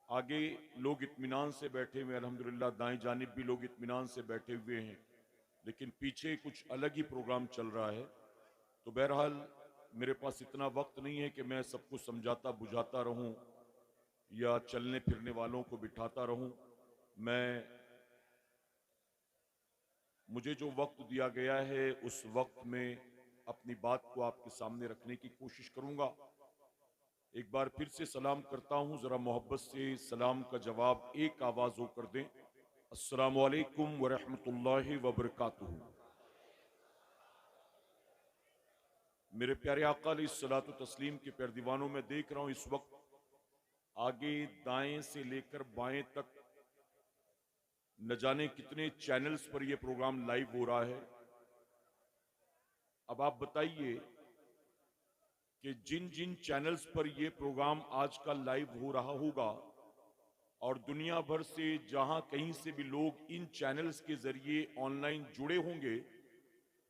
आगे लोग इत्मीनान से बैठे हुए, अल्हम्दुलिल्लाह दाएं जानिब भी लोग इत्मीनान से बैठे हुए हैं, लेकिन पीछे कुछ अलग ही प्रोग्राम चल रहा है। तो बहरहाल मेरे पास इतना वक्त नहीं है कि मैं सबको समझाता बुझाता रहूं या चलने फिरने वालों को बिठाता रहूं। मैं मुझे जो वक्त दिया गया है उस वक्त में अपनी बात को आपके सामने रखने की कोशिश करूंगा। एक बार फिर से सलाम करता हूं, जरा मोहब्बत से सलाम का जवाब एक आवाज होकर दें। अस्सलामु अलैकुम व रहमतुल्लाहि व बरकातुहू। मेरे प्यारे आका अलैहिस्सलातु तस्लीम के प्यारे दीवानों में देख रहा हूं इस वक्त आगे दाएं से लेकर बाएं तक न जाने कितने चैनल्स पर यह प्रोग्राम लाइव हो रहा है। अब आप बताइए कि जिन जिन चैनल्स पर यह प्रोग्राम आज का लाइव हो रहा होगा और दुनिया भर से जहां कहीं से भी लोग इन चैनल्स के जरिए ऑनलाइन जुड़े होंगे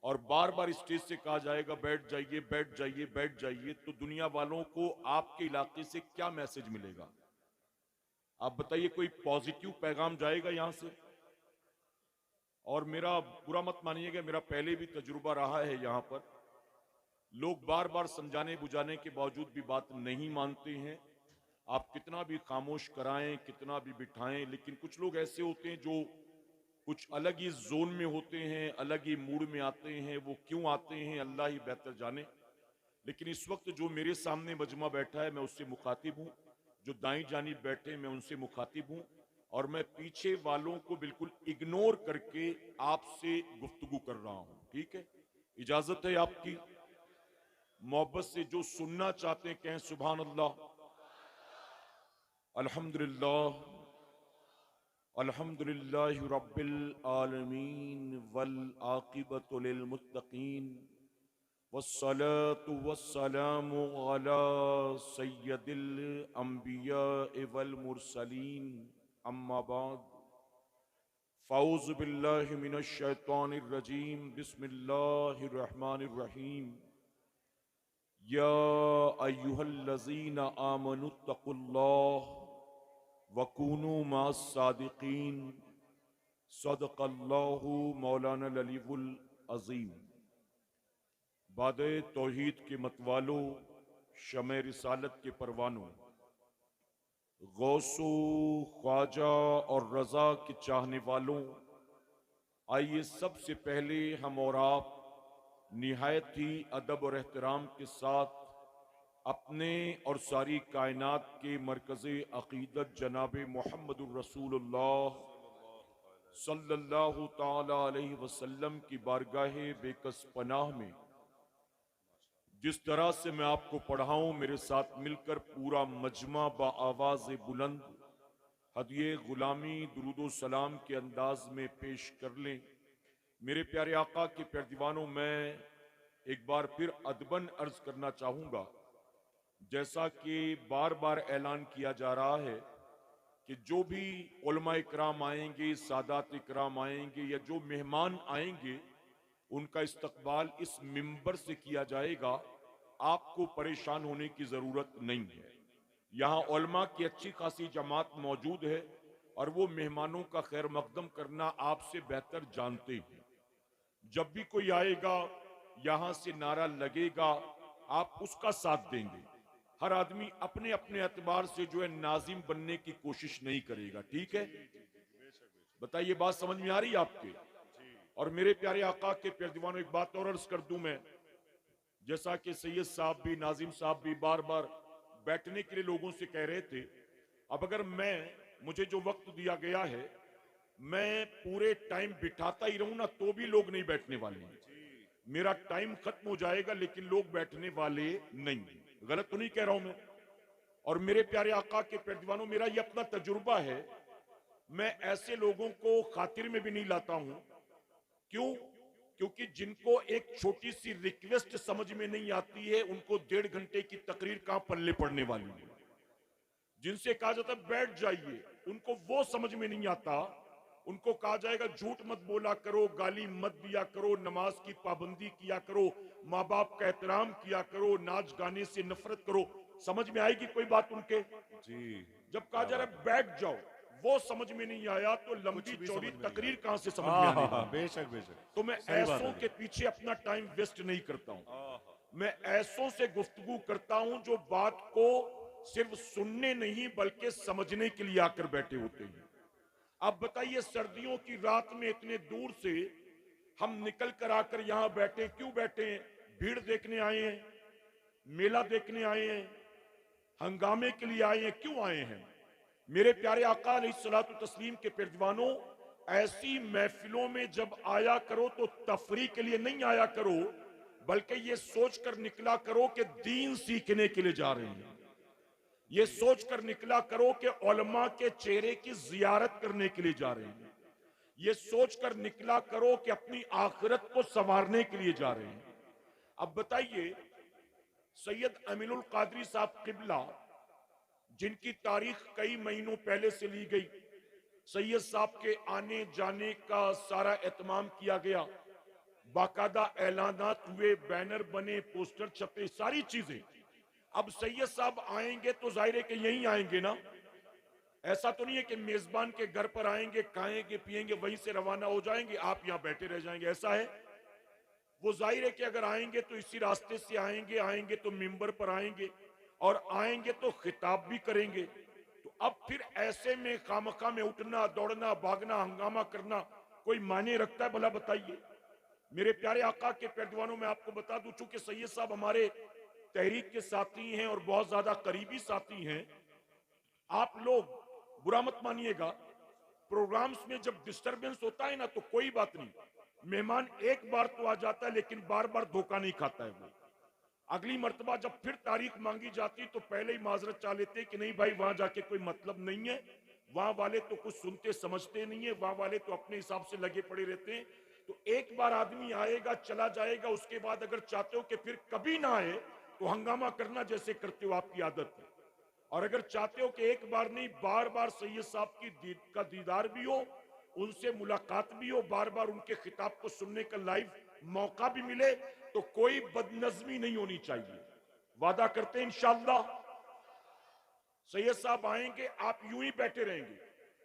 और बार बार स्टेज से कहा जाएगा बैठ जाइए बैठ जाइए बैठ जाइए, तो दुनिया वालों को आपके इलाके से क्या मैसेज मिलेगा? आप बताइए, कोई पॉजिटिव पैगाम जाएगा यहां से? और मेरा बुरा मत मानिएगा, मेरा पहले भी तजुर्बा रहा है यहां पर। लोग बार बार समझाने बुझाने के बावजूद भी बात नहीं मानते हैं। आप कितना भी खामोश कराएं, कितना भी बिठाएं, लेकिन कुछ लोग ऐसे होते हैं जो कुछ अलग ही जोन में होते हैं, अलग ही मूड में आते हैं। वो क्यों आते हैं अल्लाह ही बेहतर जाने। लेकिन इस वक्त जो मेरे सामने मजमा बैठा है मैं उससे मुखातिब हूं, जो दाई जानिब बैठे हैं मैं उनसे मुखातिब हूं, और मैं पीछे वालों को बिल्कुल इग्नोर करके आपसे गुफ्तगू कर रहा हूं। ठीक है, इजाजत है आपकी? मोहब्बत से जो सुनना चाहते हैं कहें सुभान अल्लाह, अल्हम्दुलिल्लाह, अल्हम्दुलिल्लाहि रब्बिल आलमीन वल आकिबतु लिल मुत्तकीन वस्सलातु वस्सलामु अला सय्यदिल अंबिया वल मुरसलीन, अम्मा बाद, फ़ाऊज़ु बिल्लाहि मिनश शैतानिर रजीम, बिस्मिल्लाहिर रहमानिर रहीम। या अय्युहल्लज़ीना आमनुत्तकुल्लाह वकूनू मास सादिकीन, सदक़ल्लाहु मौलाना अलीउल अज़ीम। बादे तौहीद के मतवालों, शमे रिसालत के परवानों, गौसो ख्वाजा और रजा के चाहने वालों, आइए सबसे पहले हम और आप निहायत ही अदब और एहतराम के साथ अपने और सारी कायनात के मरकज़े अक़ीदत जनाब मुहम्मदुर रसूलुल्लाह सल्लल्लाहु ताला अलैहि वसल्लम की बारगाहे बेकस पनाह में जिस तरह से मैं आपको पढ़ाऊं, मेरे साथ मिलकर पूरा मजमा बा आवाज बुलंद हदिये गुलामी दुरूदो सलाम के अंदाज में पेश कर लें। मेरे प्यारे आका के प्यारे दीवानों, मैं एक बार फिर अदबन अर्ज करना चाहूंगा, जैसा कि बार बार ऐलान किया जा रहा है कि जो भी उलमा इकराम आएंगे, सादात इकराम आएंगे या जो मेहमान आएंगे, उनका इस्तकबाल इस मिंबर से किया जाएगा। आपको परेशान होने की जरूरत नहीं है। यहाँ उलमा की अच्छी खासी जमात मौजूद है और वो मेहमानों का खैर मकदम करना आपसे बेहतर जानते हैं। जब भी कोई आएगा यहां से नारा लगेगा, आप उसका साथ देंगे। हर आदमी अपने अपने एतबार से जो है नाजिम बनने की कोशिश नहीं करेगा। ठीक है, बताइए बात समझ में आ रही है आपके? और मेरे प्यारे आका के प्यारे दीवानों, एक बात और अर्ज कर दूं मैं, जैसा कि सैयद साहब भी नाजिम साहब भी बार बार बैठने के लिए लोगों से कह रहे थे, अब अगर मुझे जो वक्त दिया गया है मैं पूरे टाइम बिठाता ही रहूं ना तो भी लोग नहीं बैठने वाले हैं। मेरा टाइम खत्म हो जाएगा लेकिन लोग बैठने वाले नहीं। गलत तो नहीं कह रहा हूं मैं? और मेरे प्यारे आका के प्यारे दीवानों, मेरा ये अपना तजुर्बा है, मैं ऐसे लोगों को खातिर में भी नहीं लाता हूं। क्यों? क्योंकि जिनको एक छोटी सी रिक्वेस्ट समझ में नहीं आती है, उनको 1.5 घंटे की तकरीर कहां पल्ले पड़ने वाली है। जिनसे कहा जाता है बैठ जाइए, उनको वो समझ में नहीं आता। उनको कहा जाएगा झूठ मत बोला करो, गाली मत दिया करो, नमाज की पाबंदी किया करो, माँ बाप का एहतराम किया करो, नाच गाने से नफरत करो। समझ में आएगी कोई बात उनके। जी, जब कहा जा रहा है बैठ जाओ, वो समझ में नहीं आया तो कुछ लंबी भी चौड़ी समझ में नहीं तकरीर आया। कहां से समझ में हाँ आने हाँ हाँ, वाली। बेशक बेशक, तो मैं सही बात ऐसों है के जी। पीछे अपना टाइम वेस्ट नहीं करता हूं। आहा, मैं ऐसों से गुफ्तगू करता हूं जो बात को सिर्फ सुनने नहीं बल्कि समझने के लिए आकर बैठे होते हैं। अब बताइए, सर्दियों की रात में इतने दूर से हम निकल कर आकर यहां बैठे, क्यों बैठे हैं? भीड़ देखने आए हैं, मेला देखने आए हैं, हंगामे के लिए आए हैं, क्यों आए हैं? मेरे प्यारे आका अलैहिस्सलातु तस्लीम के पेरजवानों, ऐसी महफिलों में जब आया करो तो तफरी के लिए नहीं आया करो, बल्कि ये सोचकर निकला करो कि दीन सीखने के लिए जा रहे हैं। ये सोचकर निकला करो कि उलमा के चेहरे की जियारत करने के लिए जा रहे हैं। ये सोचकर निकला करो कि अपनी आखिरत को संवारने के लिए जा रहे हैं। अब बताइए, सैयद अमीनुल कादरी साहब किबला, जिनकी तारीख कई महीनों पहले से ली गई, सैयद साहब के आने जाने का सारा एहतमाम किया गया, बाकायदा ऐलानात हुए, बैनर बने, पोस्टर छपे, सारी चीजें। अब सैयद साहब आएंगे तो जाहिर है कि यहीं आएंगे ना। ऐसा तो नहीं है कि मेजबान के घर पर आएंगे, खाएंगे पिएंगे, वहीं से रवाना हो जाएंगे, आप यहां बैठे रह जाएंगे, ऐसा है? वो जाहिर है कि अगर आएंगे तो इसी रास्ते से आएंगे, आएंगे तो मिंबर पर आएंगे और आएंगे तो खिताब भी करेंगे। तो अब फिर ऐसे में खामखा में उठना, दौड़ना, भागना, हंगामा करना कोई मायने रखता है? भला बताइए। मेरे प्यारे आका के पैरजवानों में आपको बता दूं, चूंकि सैयद साहब हमारे तहरीक के साथी हैं और बहुत ज्यादा करीबी साथी हैं, आप लोग बुरा मत मानिएगा, प्रोग्राम्स में जब डिस्टरबेंस होता है ना तो कोई बात नहीं, मेहमान एक बार तो आ जाता है लेकिन बार बार धोखा नहीं खाता है वो। अगली मर्तबा जब फिर तारीख मांगी जाती तो पहले ही माजरत चाह लेते कि नहीं भाई, वहां जाके कोई मतलब नहीं है, वहां वाले तो कुछ सुनते समझते नहीं है, वहां वाले तो अपने हिसाब से लगे पड़े रहते हैं। तो एक बार आदमी आएगा, चला जाएगा, उसके बाद अगर चाहते हो कि फिर कभी ना आए तो हंगामा करना जैसे करते हो, आपकी आदत है। और अगर चाहते हो कि एक बार नहीं बार बार सैयद साहब का दीदार भी हो, उनसे मुलाकात भी हो, बार बार उनके खिताब को सुनने का लाइव मौका भी मिले, तो कोई बदनजमी नहीं होनी चाहिए। वादा करते हैं इंशाअल्लाह सैयद साहब आएंगे, आप यूं ही बैठे रहेंगे।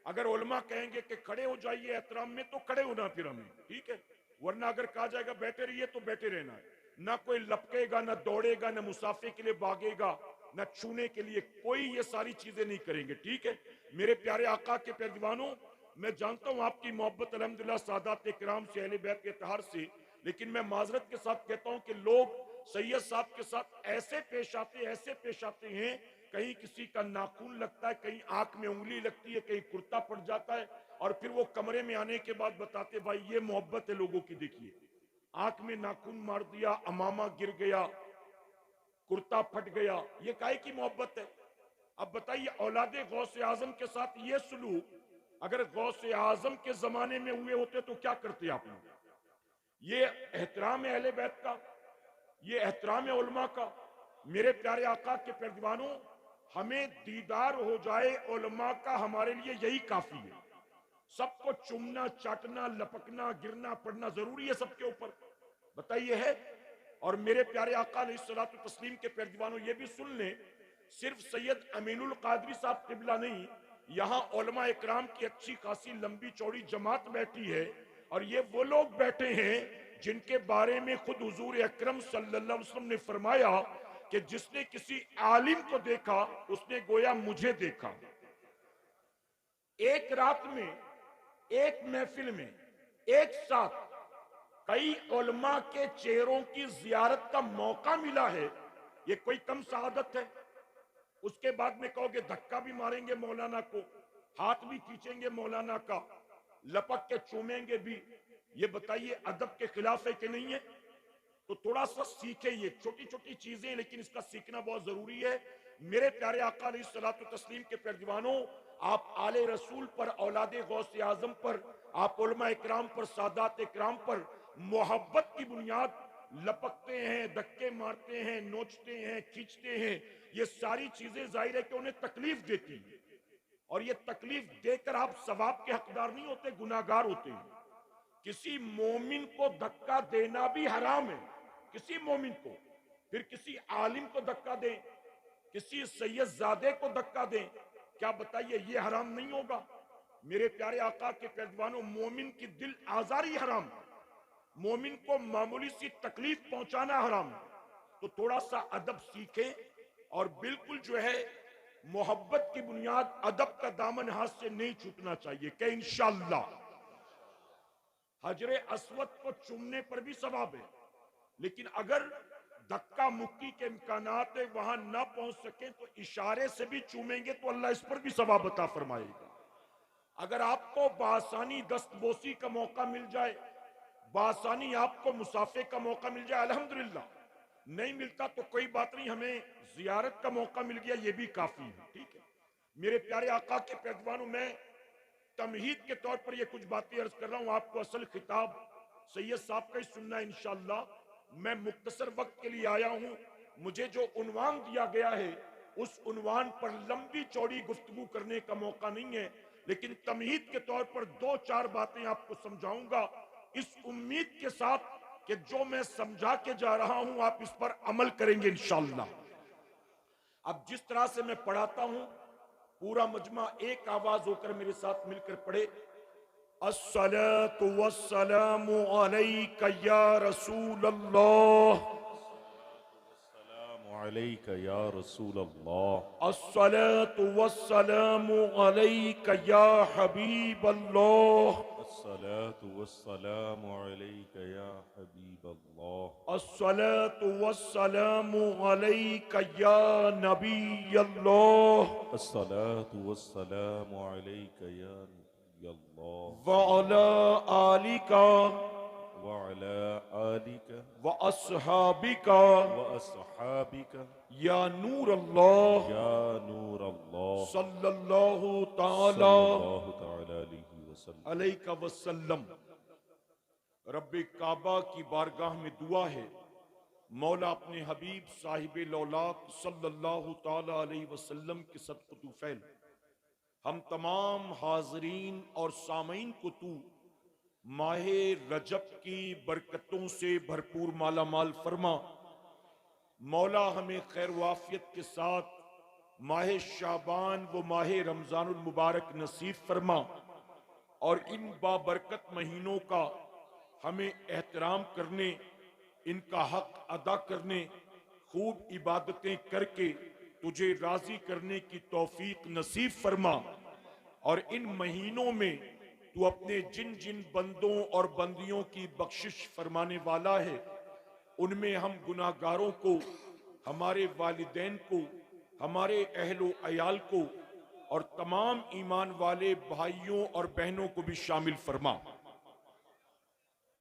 अगर उलमा कहेंगे कि खड़े हो जाइए एहतराम में तो खड़े होना फिर हमें, ठीक है? वरना अगर कहा जाएगा बैठे रहिए तो बैठे रहना है। ना कोई लपकेगा, ना दौड़ेगा, ना मुसाफे के लिए भागेगा, ना छूने के लिए, कोई ये सारी चीजें नहीं करेंगे, ठीक है? मेरे प्यारे आका के पैरजवानों, मैं जानता हूं आपकी मोहब्बत अल्हम्दुलिल्लाह सादात इकराम से, अहले बैत के इत्तेहार से, लेकिन मैं माजरत के साथ कहता हूं कि लोग सैयद साहब के साथ ऐसे पेश आते हैं, कहीं किसी का नाखून लगता है, कहीं आंख में उंगली लगती है, कहीं कुर्ता पड़ जाता है, और फिर वो कमरे में आने के बाद बताते भाई ये मोहब्बत है लोगों की, देखिए आंख में नाखून मार दिया, अमामा गिर गया, कुर्ता फट गया, ये काहे की मोहब्बत है? अब बताइए, औलादे गौसे आजम के साथ ये सलूक अगर गौसे आजम के जमाने में हुए होते तो क्या करते आप लोग? ये एहतराम है अहले बैत का, ये एहतराम है उलमा का। मेरे प्यारे आका के पैरजवानों, हमें दीदार हो जाए उलमा का, हमारे लिए यही काफी है। सबको चुमना, चाटना, लपकना, गिरना पड़ना जरूरी है सबके ऊपर? बताइए है? और मेरे प्यारे आका अलैहिस्सलातु तस्लीम के पैरजवानों, ये भी सुन लें, सिर्फ सैयद अमीनुल कादरी साहब किबला नहीं, यहां उलमा इकराम की अच्छी खासी लंबी चौड़ी जमात बैठी है, और ये वो लोग बैठे हैं जिनके बारे में खुद हुजूर अकरम सल्लल्लाहु अलैहि वसल्लम ने फरमाया कि जिसने किसी आलिम को देखा उसने गोया मुझे देखा। एक रात में, एक महफिल में, एक साथ कई उलमा के चेहरों की जियारत का मौका मिला है, ये कोई कम सआदत है? उसके बाद में कहोगे धक्का भी मारेंगे मौलाना को, हाथ भी खींचेंगे मौलाना का, लपक के चूमेंगे भी, ये बताइए अदब के खिलाफ है कि नहीं है? तो थोड़ा सा सीखे, ये छोटी छोटी चीजें, लेकिन इसका सीखना बहुत जरूरी है। मेरे प्यारे आका अलैहिस्सलातु तस्लीम के पैरजवानों, आप आले रसूल पर, औलादे गौसे आजम पर, आप उलमा इकराम पर, सादात इकराम पर मोहब्बत की बुनियाद लपकते हैं, धक्के मारते हैं, नोचते हैं, खींचते हैं, ये सारी चीजें जाहिर है कि उन्हें तकलीफ देती है, और ये तकलीफ देकर आप सवाब के हकदार नहीं होते, गुनाहगार होते हैं। किसी मोमिन को धक्का देना भी हराम है, किसी मोमिन को। फिर किसी आलिम को धक्का दें, किसी सैयदजादे को धक्का दें, क्या बताइए ये हराम नहीं होगा? मेरे प्यारे आका के पैजवानों, मोमिन की दिल आजारी हराम, मोमिन को मामूली सी तकलीफ पहुंचाना हराम। तो थोड़ा सा अदब सीखें और बिल्कुल जो है मोहब्बत की बुनियाद, अदब का दामन हाथ से नहीं छूटना चाहिए कि इंशाअल्लाह। हजरे अस्वद को चूमने पर भी सवाब है, लेकिन अगर धक्का मुक्की के इम्कानात है, वहां ना पहुंच सके तो इशारे से भी चूमेंगे तो अल्लाह इस पर भी सवाब अता फरमाएगा। अगर आपको बासानी दस्तबोसी का मौका मिल जाए, बासानी आपको मुसाफे का मौका मिल जाए, अल्हम्दुलिल्लाह। नहीं मिलता तो कोई बात नहीं, हमें जियारत का मौका मिल गया, ये भी काफी है, ठीक है। मेरे प्यारे आका के पैजवानों, मैं तमहीद के तौर पर ये कुछ बातें अर्ज कर रहा हूं आपको। असल खिताब सैयद साहब का ही सुनना है इंशाअल्लाह। मैं मुख्तसर वक्त के लिए आया हूं। मुझे जो उन्वान दिया गया है उस उन्वान पर लंबी चौड़ी गुफ्तगू करने का मौका नहीं है, लेकिन तमहीद के तौर पर दो चार बातें आपको समझाऊंगा, इस उम्मीद के साथ कि जो मैं समझा के जा रहा हूं आप इस पर अमल करेंगे इंशाअल्लाह। अब जिस तरह से मैं पढ़ाता हूं, पूरा मजमा एक आवाज होकर मेरे साथ मिलकर पढ़े। अस्सलातु वस्सलामु अलैका या रसूल अल्लाह, अलैका या रसूल अल्लाह, अस्सलातु वस्सलामु अलैका या हबीब अल्लाह, अस्सलातु वस्सलामु अलैका या हबीब अल्लाह, अस्सलातु वस्सलामु अलैका या नबी अल्लाह, अस्सलातु वस्सलामु अलैका या नबी अल्लाह, व अला आलिका व अला आलिका व अस्हाबिका व अस्हाबिका या नूर अल्लाह या नूर अल्लाह सल्लल्लाहु ताला सल्लल्लाहु तआला अलैहि वसल्लम। अलैका वसल्लम। रब्बे काबा की बारगाह में दुआ है, मौला अपने हबीब साहिब लौलाक सल्लल्लाहु ताला अलैहि वसल्लम के सदक़ फैल हम तमाम हाजरीन और सामीन को तू माहे रजब की बरकतों से भरपूर माला माल फरमा। मौला हमें खैर वाफियत के साथ माहे शाबान व माहे रमजानुल मुबारक नसीब फरमा और इन बाबरकत महीनों का हमें एहतराम करने, इनका हक अदा करने, खूब इबादतें करके तुझे राजी करने की तौफीक नसीब फरमा। और इन महीनों में तू अपने जिन जिन बंदों और बंदियों की बख्शिश फरमाने वाला है, उनमें हम गुनाहगारों को, हमारे वालिदैन को, हमारे अहलो अयाल को और तमाम ईमान वाले भाइयों और बहनों को भी शामिल फरमा।